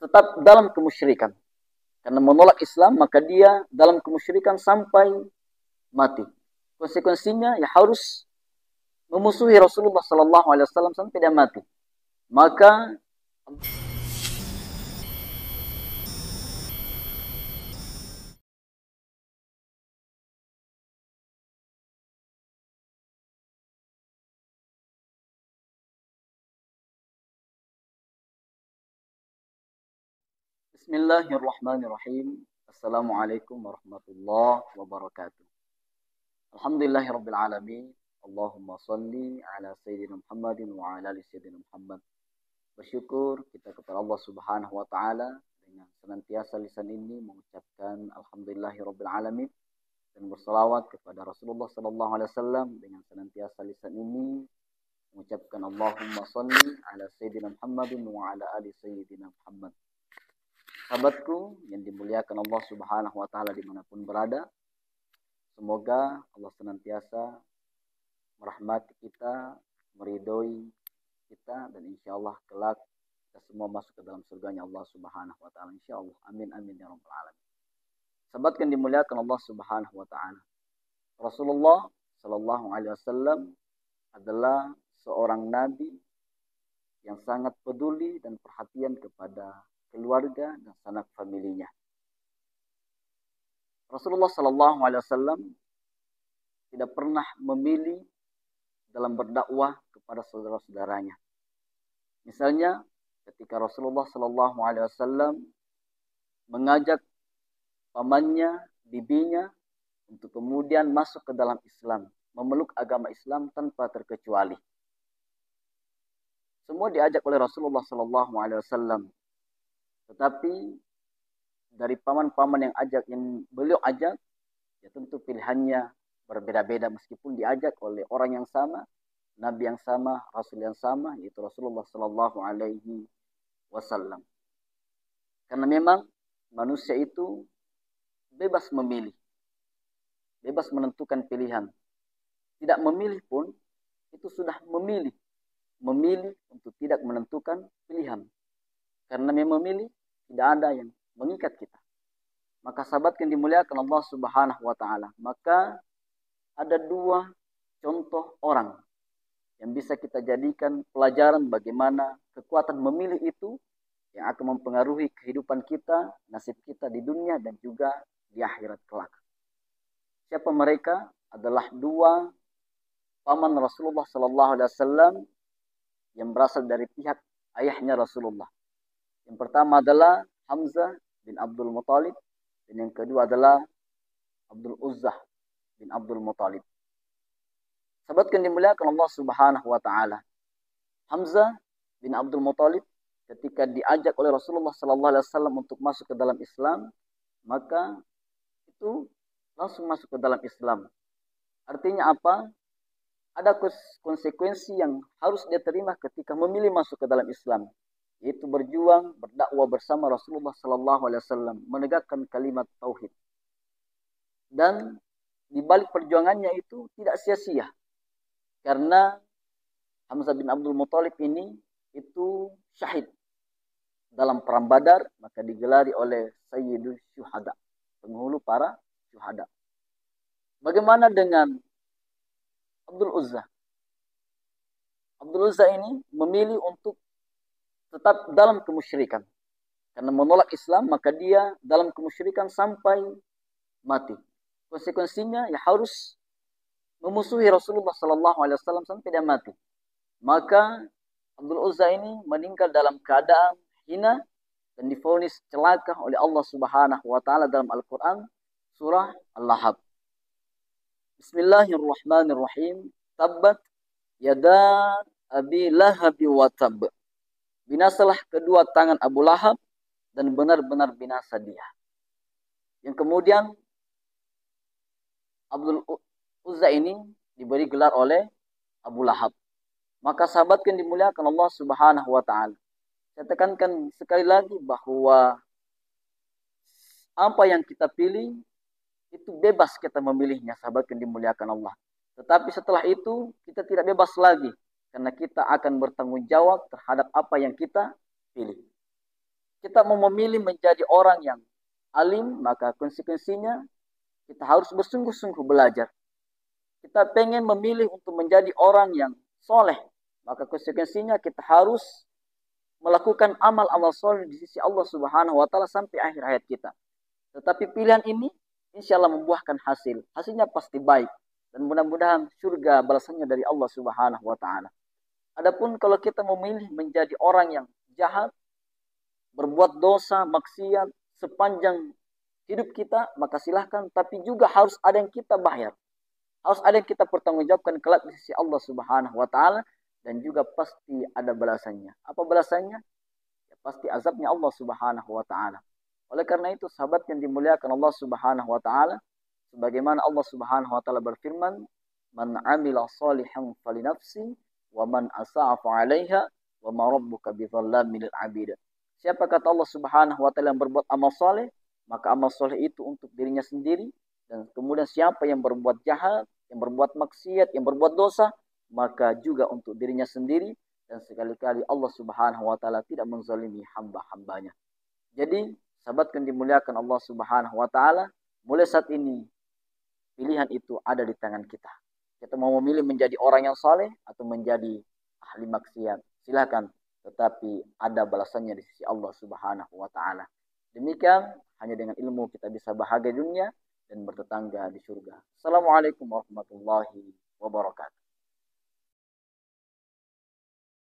tetap dalam kemusyrikan. Karena menolak Islam, maka dia dalam kemusyrikan sampai mati. Konsekuensinya ya harus memusuhi Rasulullah Sallallahu Alaihi Wasallam sampai dia mati. Maka Bismillahirrahmanirrahim. Assalamualaikum warahmatullahi wabarakatuh. Alhamdulillahirabbil alamin. Allahumma salli ala sayyidina Muhammadin wa ala ali sayyidina Muhammad. Bersyukur kita kepada Allah Subhanahu wa taala dengan senantiasa lisan ini mengucapkan alhamdulillahirabbil alamin dan berselawat kepada Rasulullah sallallahu alaihi wasallam dengan senantiasa lisan ini mengucapkan Allahumma salli ala sayyidina Muhammadin wa ala ali sayyidina Muhammad. Sahabatku yang dimuliakan Allah Subhanahu wa taala dimanapun berada, semoga Allah senantiasa merahmati kita, meridhoi kita, dan insya Allah kelak kita semua masuk ke dalam surganya Allah Subhanahu wa taala, insya Allah. Amin amin ya rabbal alamin. Sahabat yang dimuliakan Allah Subhanahu wa taala, Rasulullah sallallahu alaihi wasallam adalah seorang nabi yang sangat peduli dan perhatian kepada keluarga dan sanak familinya. Rasulullah Sallallahu Alaihi Wasallam tidak pernah memilih dalam berdakwah kepada saudara-saudaranya. Misalnya, ketika Rasulullah Sallallahu Alaihi Wasallam mengajak pamannya, bibinya untuk kemudian masuk ke dalam Islam, memeluk agama Islam tanpa terkecuali. Semua diajak oleh Rasulullah Sallallahu Alaihi Wasallam. Tetapi dari paman-paman yang beliau ajak, ya tentu pilihannya berbeda-beda meskipun diajak oleh orang yang sama, nabi yang sama, rasul yang sama, yaitu Rasulullah Sallallahu Alaihi Wasallam. Karena memang manusia itu bebas memilih, bebas menentukan pilihan. Tidak memilih pun itu sudah memilih untuk tidak menentukan pilihan. Karena memang memilih tidak ada yang mengikat kita. Maka sahabat yang dimuliakan Allah Subhanahu wa taala, maka ada dua contoh orang yang bisa kita jadikan pelajaran bagaimana kekuatan memilih itu yang akan mempengaruhi kehidupan kita, nasib kita di dunia dan juga di akhirat kelak. Siapa mereka? Adalah dua paman Rasulullah sallallahu alaihi wasallam yang berasal dari pihak ayahnya Rasulullah. Yang pertama adalah Hamzah bin Abdul Muttalib dan yang kedua adalah Abdul Uzzah bin Abdul Muttalib. Sahabat yang dimuliakan Allah Subhanahu wa taala, Hamzah bin Abdul Muttalib ketika diajak oleh Rasulullah sallallahu alaihi wasallam untuk masuk ke dalam Islam, maka itu langsung masuk ke dalam Islam. Artinya apa? Ada konsekuensi yang harus dia terima ketika memilih masuk ke dalam Islam, yaitu berjuang, berdakwah bersama Rasulullah Sallallahu Alaihi Wasallam, menegakkan kalimat tauhid. Dan di balik perjuangannya itu tidak sia-sia, karena Hamzah bin Abdul Muttalib ini itu syahid dalam perang Badar, maka digelari oleh Sayyidul Syuhada, penghulu para syuhada. Bagaimana dengan Abdul Uzzah? Abdul Uzzah ini memilih untuk tetap dalam kemusyrikan. Karena menolak Islam, maka dia dalam kemusyrikan sampai mati. Konsekuensinya ya harus memusuhi Rasulullah Sallallahu Alaihi Wasallam sampai dia mati. Maka Abdul Uzzah ini meninggal dalam keadaan hina dan divonis celaka oleh Allah Subhanahu wa taala dalam Al-Qur'an surah Al-Lahab. Bismillahirrahmanirrahim. Tabbat yada abi lahab wa tab. Binasalah kedua tangan Abu Lahab dan benar-benar binasa dia. Yang kemudian Abdul Uzzah ini diberi gelar oleh Abu Lahab. Maka sahabat yang dimuliakan Allah Subhanahu wa taala, saya tekankan sekali lagi bahwa apa yang kita pilih itu bebas kita memilihnya, sahabat yang dimuliakan Allah. Tetapi setelah itu kita tidak bebas lagi, karena kita akan bertanggung jawab terhadap apa yang kita pilih. Kita kita mau memilih menjadi orang yang alim, maka konsekuensinya kita harus bersungguh-sungguh belajar. Kita pengen memilih untuk menjadi orang yang soleh, maka konsekuensinya kita harus melakukan amal-amal soleh di sisi Allah Subhanahu wa taala sampai akhir hayat kita. Tetapi pilihan ini insya Allah membuahkan hasil. Hasilnya pasti baik dan mudah-mudahan surga balasannya dari Allah Subhanahu wa taala. Adapun kalau kita memilih menjadi orang yang jahat, berbuat dosa, maksiat sepanjang hidup kita, maka silahkan, tapi juga harus ada yang kita bayar. Harus ada yang kita pertanggungjawabkan kelak di sisi Allah Subhanahu wa taala dan juga pasti ada balasannya. Apa balasannya? Ya, pasti azabnya Allah Subhanahu wa taala. Oleh karena itu, sahabat yang dimuliakan Allah Subhanahu wa taala, sebagaimana Allah Subhanahu wa taala berfirman, "Man 'amila shalihan falinafsi wa man asa'a fa'alaiha wa ma rabbuka bidzallamin lil 'abid." Siapa kata Allah Subhanahu wa taala yang berbuat amal soleh, maka amal soleh itu untuk dirinya sendiri. Dan kemudian siapa yang berbuat jahat, yang berbuat maksiat, yang berbuat dosa, maka juga untuk dirinya sendiri. Dan sekali-kali Allah Subhanahu wa taala tidak menzalimi hamba-hambanya. Jadi, sahabat yang dimuliakan Allah Subhanahu wa taala, mulai saat ini pilihan itu ada di tangan kita. Kita mau memilih menjadi orang yang saleh atau menjadi ahli maksiat. Silakan, tetapi ada balasannya di sisi Allah Subhanahu wa taala. Demikian, hanya dengan ilmu kita bisa bahagia dunia dan bertetangga di surga. Assalamualaikum warahmatullahi wabarakatuh.